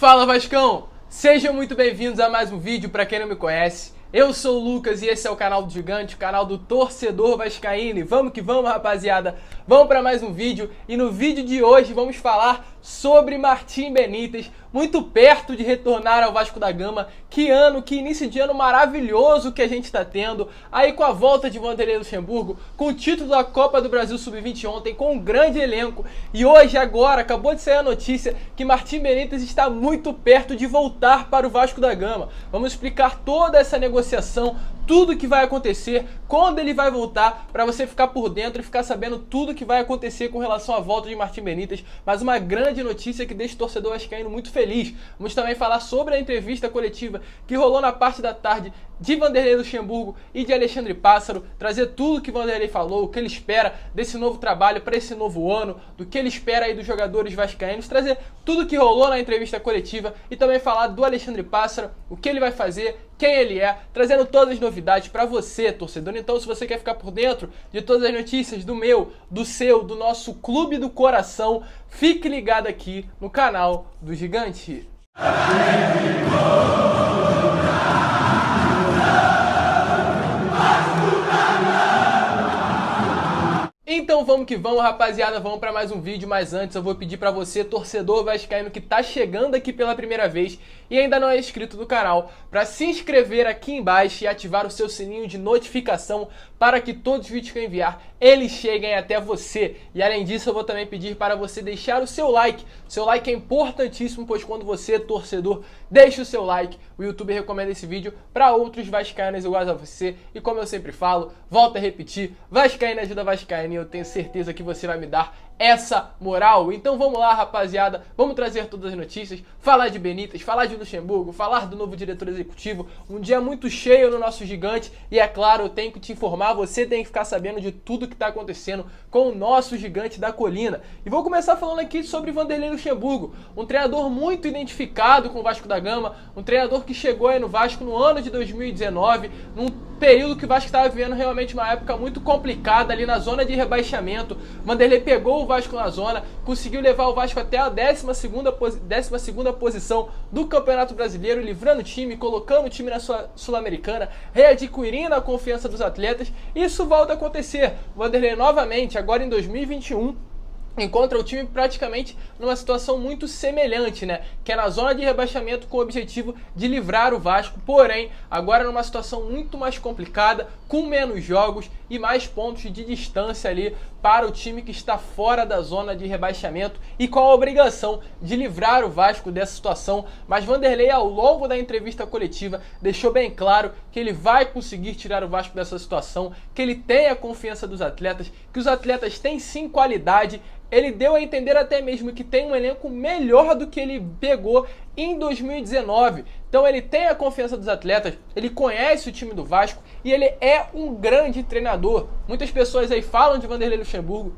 Fala Vascão! Sejam muito bem-vindos a mais um vídeo. Para quem não me conhece, eu sou o Lucas e esse é o canal do Gigante, o canal do torcedor vascaíno. E vamos que vamos, rapaziada, vamos para mais um vídeo. E no vídeo de hoje vamos falar sobre Martim Benítez, muito perto de retornar ao Vasco da Gama. Que início de ano maravilhoso que a gente está tendo, aí com a volta de Vanderlei Luxemburgo, com o título da Copa do Brasil Sub-20 ontem, com um grande elenco. E hoje, agora, acabou de sair a notícia que Martim Benítez está muito perto de voltar para o Vasco da Gama. Vamos explicar toda essa negociação, tudo que vai acontecer, quando ele vai voltar, para você ficar por dentro e ficar sabendo tudo que vai acontecer com relação à volta de Martim Benítez. Mas uma grande notícia que deixa o torcedor vascaíno muito feliz. Vamos também falar sobre a entrevista coletiva que rolou na parte da tarde de Vanderlei Luxemburgo e de Alexandre Pássaro, trazer tudo que Vanderlei falou, o que ele espera desse novo trabalho para esse novo ano, do que ele espera aí dos jogadores vascaínos, trazer tudo que rolou na entrevista coletiva e também falar do Alexandre Pássaro, o que ele vai fazer, quem ele é, trazendo todas as novidades para você, torcedor. Então, se você quer ficar por dentro de todas as notícias do meu, do seu, do nosso clube do coração, fique ligado aqui no canal do Gigante. Então vamos que vamos, rapaziada, vamos para mais um vídeo. Mas antes eu vou pedir para você, torcedor vascaíno que tá chegando aqui pela primeira vez e ainda não é inscrito no canal, para se inscrever aqui embaixo e ativar o seu sininho de notificação para que todos os vídeos que eu enviar, eles cheguem até você. E além disso, eu vou também pedir para você deixar o seu like. Seu like é importantíssimo, pois quando você, torcedor, deixa o seu like, o YouTube recomenda esse vídeo para outros vascaínos iguais a você. E como eu sempre falo, volto a repetir, vascaíno ajuda vascaíno, e eu tenho certeza que você vai me dar essa moral. Então vamos lá, rapaziada, vamos trazer todas as notícias, falar de Benítez, falar de Luxemburgo, falar do novo diretor executivo. Um dia muito cheio no nosso Gigante e é claro, eu tenho que te informar, você tem que ficar sabendo de tudo que está acontecendo com o nosso Gigante da Colina. E vou começar falando aqui sobre Vanderlei Luxemburgo, um treinador muito identificado com o Vasco da Gama, um treinador que chegou aí no Vasco no ano de 2019, num período que o Vasco estava vivendo realmente uma época muito complicada ali na zona de rebaixamento. Vanderlei pegou o Vasco na zona, conseguiu levar o Vasco até a 12ª posição do Campeonato Brasileiro, livrando o time, colocando o time na sua Sul-Americana, readquirindo a confiança dos atletas. Isso volta a acontecer. O Vanderlei novamente, agora em 2021, encontra o time praticamente numa situação muito semelhante, né? Que é na zona de rebaixamento com o objetivo de livrar o Vasco, porém, agora numa situação muito mais complicada, com menos jogos e mais pontos de distância ali para o time que está fora da zona de rebaixamento e com a obrigação de livrar o Vasco dessa situação. Mas Vanderlei, ao longo da entrevista coletiva, deixou bem claro que ele vai conseguir tirar o Vasco dessa situação, que ele tem a confiança dos atletas, que os atletas têm sim qualidade. Ele deu a entender até mesmo que tem um elenco melhor do que ele pegou em 2019. Então ele tem a confiança dos atletas, ele conhece o time do Vasco e ele é um grande treinador. Muitas pessoas aí falam de Vanderlei Luxemburgo,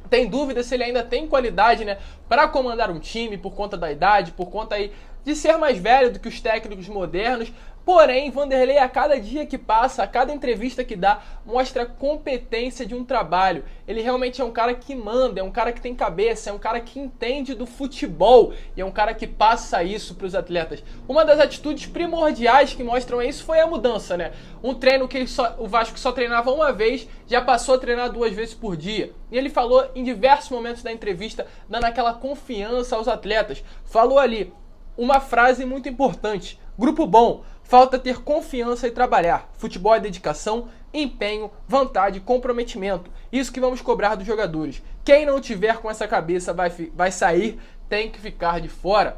tem dúvida se ele ainda tem qualidade, né, para comandar um time por conta da idade, por conta aí de ser mais velho do que os técnicos modernos. Porém, Vanderlei, a cada dia que passa, a cada entrevista que dá, mostra a competência de um trabalho. Ele realmente é um cara que manda, é um cara que tem cabeça, é um cara que entende do futebol e é um cara que passa isso para os atletas. Uma das atitudes primordiais que mostram isso foi a mudança, né? Um treino que o Vasco só treinava uma vez, já passou a treinar 2 vezes por dia. E ele falou em diversos momentos da entrevista, dando aquela confiança aos atletas. Falou ali uma frase muito importante: grupo bom, falta ter confiança e trabalhar. Futebol é dedicação, empenho, vontade e comprometimento. Isso que vamos cobrar dos jogadores. Quem não tiver com essa cabeça vai sair, tem que ficar de fora.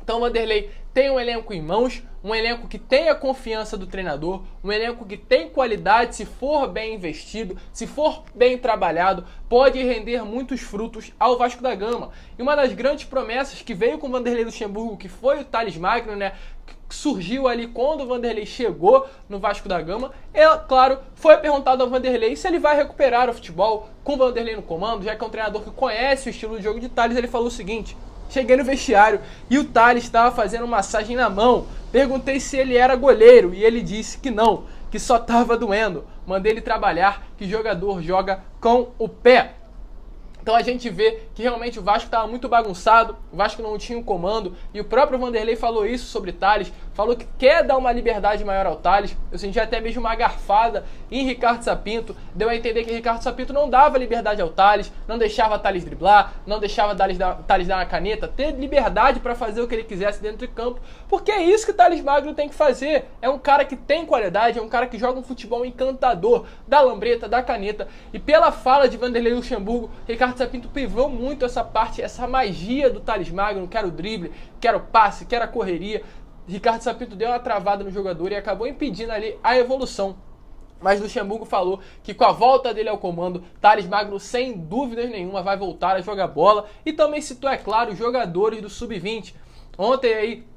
Então Vanderlei tem um elenco em mãos, um elenco que tem a confiança do treinador, um elenco que tem qualidade, se for bem investido, se for bem trabalhado, pode render muitos frutos ao Vasco da Gama. E uma das grandes promessas que veio com o Vanderlei Luxemburgo, que foi o Thales Magno, né, que surgiu ali quando o Vanderlei chegou no Vasco da Gama, claro, foi perguntado ao Vanderlei se ele vai recuperar o futebol com o Vanderlei no comando, já que é um treinador que conhece o estilo de jogo de Thales. Ele falou o seguinte: cheguei no vestiário e o Thales estava fazendo massagem na mão. Perguntei se ele era goleiro e ele disse que não, que só estava doendo. Mandei ele trabalhar, que jogador joga com o pé. Então a gente vê que realmente o Vasco estava muito bagunçado, o Vasco não tinha um comando, e o próprio Vanderlei falou isso sobre Tales, falou que quer dar uma liberdade maior ao Tales. Eu senti até mesmo uma garfada em Ricardo Sapinto, deu a entender que Ricardo Sapinto não dava liberdade ao Tales, não deixava Tales driblar, não deixava Tales dar uma caneta, ter liberdade para fazer o que ele quisesse dentro de campo, porque é isso que Tales Magno tem que fazer. É um cara que tem qualidade, é um cara que joga um futebol encantador, da lambreta, da caneta, e pela fala de Vanderlei Luxemburgo, Ricardo Sapinto privou muito essa parte, essa magia do Tales Magno, quer o drible, quer o passe, quer a correria. Ricardo Sapinto deu uma travada no jogador e acabou impedindo ali a evolução. Mas Luxemburgo falou que com a volta dele ao comando, Tales Magno sem dúvidas nenhuma vai voltar a jogar bola, e também citou, é claro, os jogadores do Sub-20. Ontem aí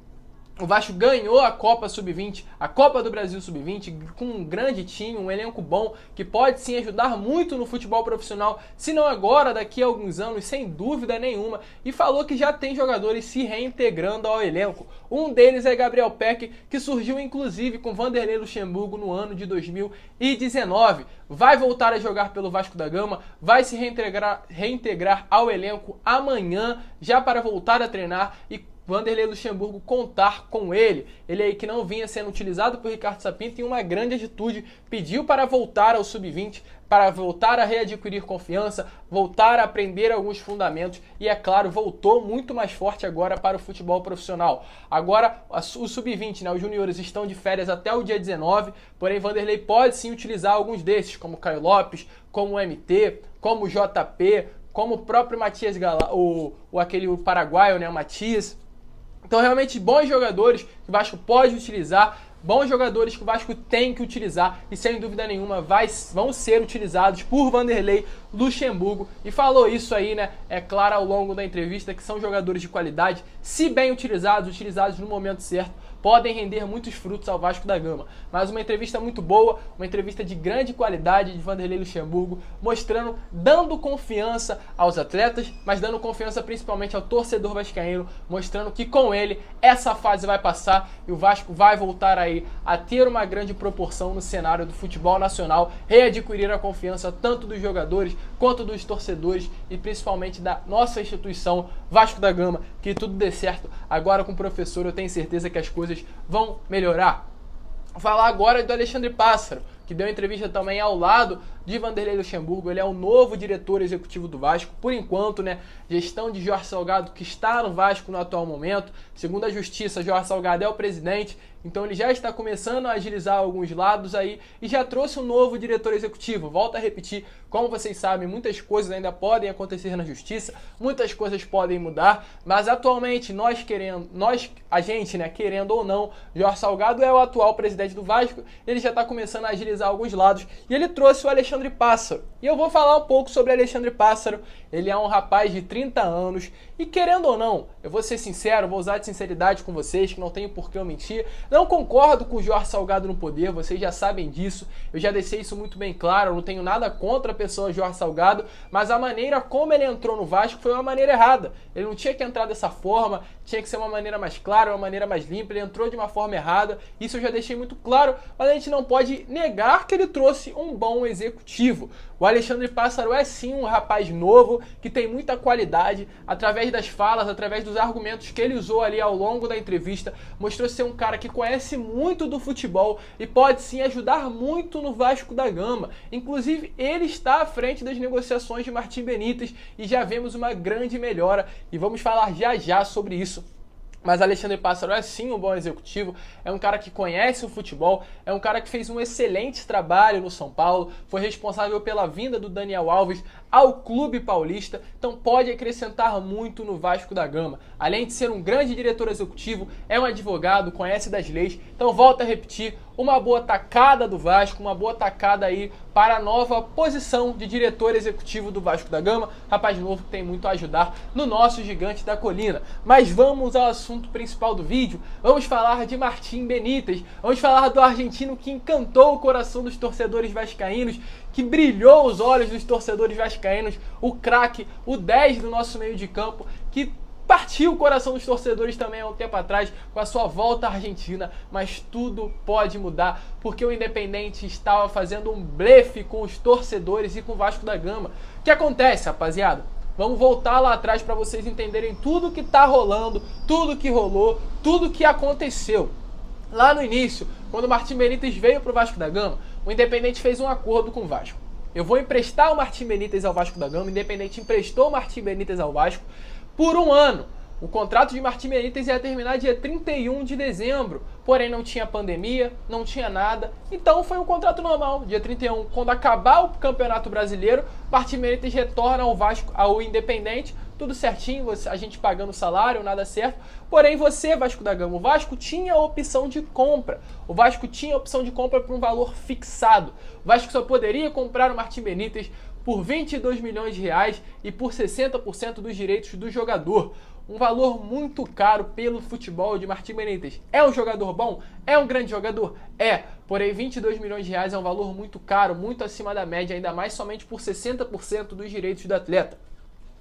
o Vasco ganhou a Copa Sub-20, a Copa do Brasil Sub-20, com um grande time, um elenco bom, que pode sim ajudar muito no futebol profissional, se não agora, daqui a alguns anos, sem dúvida nenhuma, e falou que já tem jogadores se reintegrando ao elenco. Um deles é Gabriel Peck, que surgiu inclusive com Vanderlei Luxemburgo no ano de 2019. Vai voltar a jogar pelo Vasco da Gama, vai se reintegrar ao elenco amanhã, já para voltar a treinar e Vanderlei Luxemburgo contar com ele. Ele aí que não vinha sendo utilizado por Ricardo Sapinto em uma grande atitude, pediu para voltar ao Sub-20, para voltar a readquirir confiança, voltar a aprender alguns fundamentos e, é claro, voltou muito mais forte agora para o futebol profissional. Agora, o Sub-20, né, os juniores estão de férias até o dia 19, porém Vanderlei pode sim utilizar alguns desses, como Caio Lopes, como o MT, como o JP, como o próprio Matias aquele paraguaio, né, o Matias. Então, realmente, bons jogadores que o Vasco pode utilizar, bons jogadores que o Vasco tem que utilizar e, sem dúvida nenhuma, vão ser utilizados por Vanderlei Luxemburgo. E falou isso aí, né, é claro, ao longo da entrevista, que são jogadores de qualidade, se bem utilizados no momento certo, podem render muitos frutos ao Vasco da Gama. Mas uma entrevista muito boa, uma entrevista de grande qualidade de Vanderlei Luxemburgo, mostrando, dando confiança aos atletas, mas dando confiança principalmente ao torcedor vascaíno, mostrando que com ele essa fase vai passar e o Vasco vai voltar aí a ter uma grande proporção no cenário do futebol nacional, readquirir a confiança tanto dos jogadores quanto dos torcedores e principalmente da nossa instituição Vasco da Gama. Que tudo dê certo. Agora com o professor eu tenho certeza que as coisas vão melhorar. Vou falar agora do Alexandre Pássaro, que deu entrevista também ao lado de Vanderlei Luxemburgo. Ele é o novo diretor executivo do Vasco, por enquanto, né? Gestão de Jorge Salgado, que está no Vasco no atual momento. Segundo a Justiça, Jorge Salgado é o presidente, então ele já está começando a agilizar alguns lados aí e já trouxe um novo diretor executivo. Volto a repetir, como vocês sabem, muitas coisas ainda podem acontecer na Justiça, muitas coisas podem mudar, mas atualmente a gente, né, querendo ou não, Jorge Salgado é o atual presidente do Vasco, ele já está começando a agilizar alguns lados e ele trouxe o Alexandre Pássaro. E eu vou falar um pouco sobre Alexandre Pássaro. Ele é um rapaz de 30 anos e, querendo ou não, eu vou ser sincero, vou usar de sinceridade com vocês, que não tenho por que eu mentir. Não concordo com o Jorge Salgado no poder, vocês já sabem disso. Eu já deixei isso muito bem claro, eu não tenho nada contra a pessoa Jorge Salgado, mas a maneira como ele entrou no Vasco foi uma maneira errada. Ele não tinha que entrar dessa forma, tinha que ser uma maneira mais clara, uma maneira mais limpa. Ele entrou de uma forma errada, isso eu já deixei muito claro, mas a gente não pode negar que ele trouxe um bom executivo. O Alexandre Pássaro é sim um rapaz novo, que tem muita qualidade, através das falas, através dos argumentos que ele usou ali ao longo da entrevista, mostrou ser um cara que conhece muito do futebol e pode sim ajudar muito no Vasco da Gama. Inclusive, ele está à frente das negociações de Martim Benítez e já vemos uma grande melhora e vamos falar já já sobre isso. Mas Alexandre Pássaro é sim um bom executivo, é um cara que conhece o futebol, é um cara que fez um excelente trabalho no São Paulo, foi responsável pela vinda do Daniel Alves ao clube paulista, então pode acrescentar muito no Vasco da Gama. Além de ser um grande diretor executivo, é um advogado, conhece das leis, então volto a repetir, uma boa tacada do Vasco, uma boa tacada aí para a nova posição de diretor executivo do Vasco da Gama, rapaz novo que tem muito a ajudar no nosso gigante da colina. Mas vamos ao assunto principal do vídeo, vamos falar de Martim Benítez, vamos falar do argentino que encantou o coração dos torcedores vascaínos, que brilhou os olhos dos torcedores vascaínos, o craque, o 10 do nosso meio de campo, que partiu o coração dos torcedores também há um tempo atrás com a sua volta à Argentina, mas tudo pode mudar porque o Independente estava fazendo um blefe com os torcedores e com o Vasco da Gama. O que acontece, rapaziada? Vamos voltar lá atrás para vocês entenderem tudo que tá rolando, tudo que rolou, tudo que aconteceu. Lá no início, quando o Martim Benítez veio para o Vasco da Gama, o Independente fez um acordo com o Vasco. Eu vou emprestar o Martim Benítez ao Vasco da Gama, o Independente emprestou o Martim Benítez ao Vasco por 1 ano. O contrato de Martim Benítez ia terminar dia 31 de dezembro, porém não tinha pandemia, não tinha nada, então foi um contrato normal. Dia 31, quando acabar o Campeonato Brasileiro, Martim Benítez retorna ao Vasco, ao Independente, tudo certinho, a gente pagando salário, nada certo. Porém, você, Vasco da Gama, o Vasco tinha a opção de compra. O Vasco tinha a opção de compra por um valor fixado. O Vasco só poderia comprar o Martim Benítez por 22 milhões de reais e por 60% dos direitos do jogador. Um valor muito caro pelo futebol de Martim Benítez. É um jogador bom? É um grande jogador? É. Porém, 22 milhões de reais é um valor muito caro, muito acima da média, ainda mais somente por 60% dos direitos do atleta.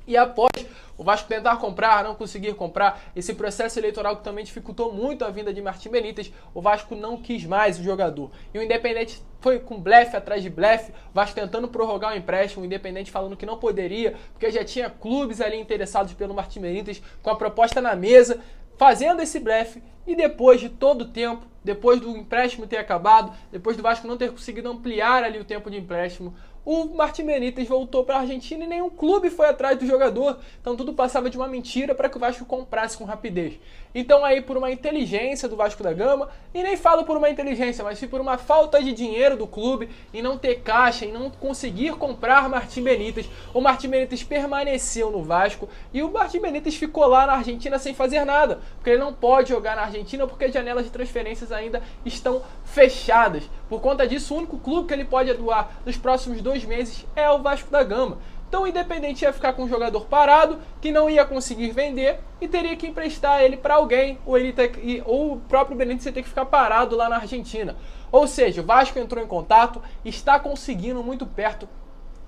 E após o Vasco tentar comprar, não conseguir comprar, esse processo eleitoral que também dificultou muito a vinda de Martim Benítez, o Vasco não quis mais o jogador. E o Independente foi com blefe atrás de blefe, o Vasco tentando prorrogar o empréstimo, o Independente falando que não poderia, porque já tinha clubes ali interessados pelo Martim Benítez, com a proposta na mesa, fazendo esse blefe. E depois de todo o tempo, depois do empréstimo ter acabado, depois do Vasco não ter conseguido ampliar ali o tempo de empréstimo, o Martim Benítez voltou para a Argentina e nenhum clube foi atrás do jogador. Então tudo passava de uma mentira para que o Vasco comprasse com rapidez. Então aí por uma inteligência do Vasco da Gama, e nem falo por uma inteligência, mas sim por uma falta de dinheiro do clube, em não ter caixa, em não conseguir comprar Martim Benítez, o Martim Benítez permaneceu no Vasco e o Martim Benítez ficou lá na Argentina sem fazer nada, porque ele não pode jogar na Argentina porque as janelas de transferências ainda estão fechadas. Por conta disso, o único clube que ele pode atuar nos próximos 2 meses é o Vasco da Gama. Então o Independente ia ficar com um jogador parado, que não ia conseguir vender e teria que emprestar ele para alguém, ou o próprio Benítez ia ter que ficar parado lá na Argentina. Ou seja, o Vasco entrou em contato e está conseguindo muito perto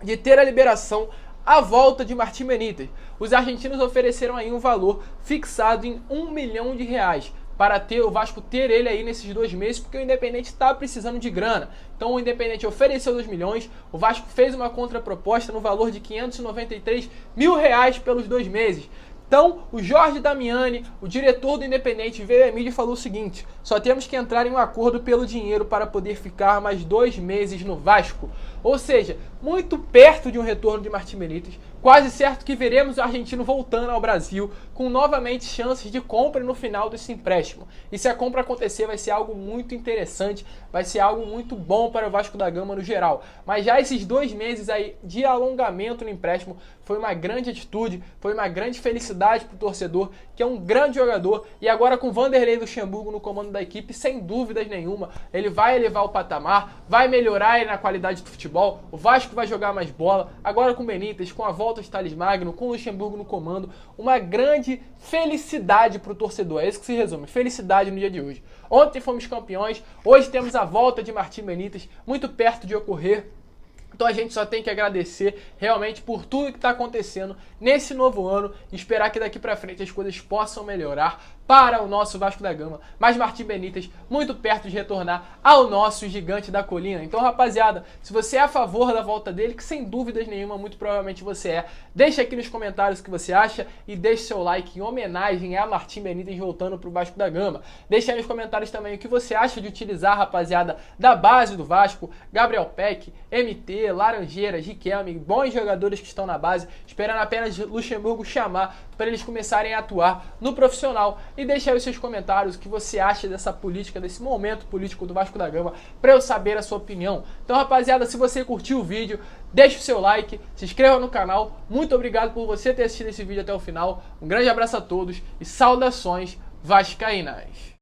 de ter a liberação à volta de Martim Benítez. Os argentinos ofereceram aí um valor fixado em 1 milhão de reais para o Vasco ter ele aí nesses 2 meses, porque o Independente está precisando de grana. Então o Independente ofereceu 2 milhões, o Vasco fez uma contraproposta no valor de 593 mil reais pelos 2 meses. Então, o Jorge Damiani, o diretor do Independente, veio à mídia e falou o seguinte: só temos que entrar em um acordo pelo dinheiro para poder ficar mais 2 meses no Vasco. Ou seja, muito perto de um retorno de Martim Benítez, quase certo que veremos o argentino voltando ao Brasil com novamente chances de compra no final desse empréstimo. E se a compra acontecer, vai ser algo muito interessante, vai ser algo muito bom para o Vasco da Gama no geral. Mas já esses 2 meses aí de alongamento no empréstimo foi uma grande atitude, foi uma grande felicidade para o torcedor, que é um grande jogador, e agora com Vanderlei Luxemburgo no comando da equipe, sem dúvidas nenhuma, ele vai elevar o patamar, vai melhorar na qualidade do futebol, o Vasco vai jogar mais bola, agora com Benítez, com a volta de Thales Magno, com o Luxemburgo no comando, uma grande felicidade para o torcedor, é isso que se resume, felicidade no dia de hoje. Ontem fomos campeões, hoje temos a volta de Martim Benítez, muito perto de ocorrer. Então a gente só tem que agradecer realmente por tudo que está acontecendo nesse novo ano e esperar que daqui para frente as coisas possam melhorar para o nosso Vasco da Gama. Mas Martim Benítez muito perto de retornar ao nosso gigante da colina. Então, rapaziada, se você é a favor da volta dele, que sem dúvidas nenhuma, muito provavelmente você é, deixa aqui nos comentários o que você acha e deixe seu like em homenagem a Martim Benítez voltando para o Vasco da Gama. Deixa aí nos comentários também o que você acha de utilizar, rapaziada, da base do Vasco, Gabriel Peck, MT, Laranjeiras, Riquelme, bons jogadores que estão na base, esperando apenas Luxemburgo chamar para eles começarem a atuar no profissional. E deixa aí os seus comentários o que você acha dessa política, desse momento político do Vasco da Gama, para eu saber a sua opinião. Então, rapaziada, se você curtiu o vídeo, deixa o seu like, se inscreva no canal. Muito obrigado por você ter assistido esse vídeo até o final. Um grande abraço a todos e saudações vascaínas.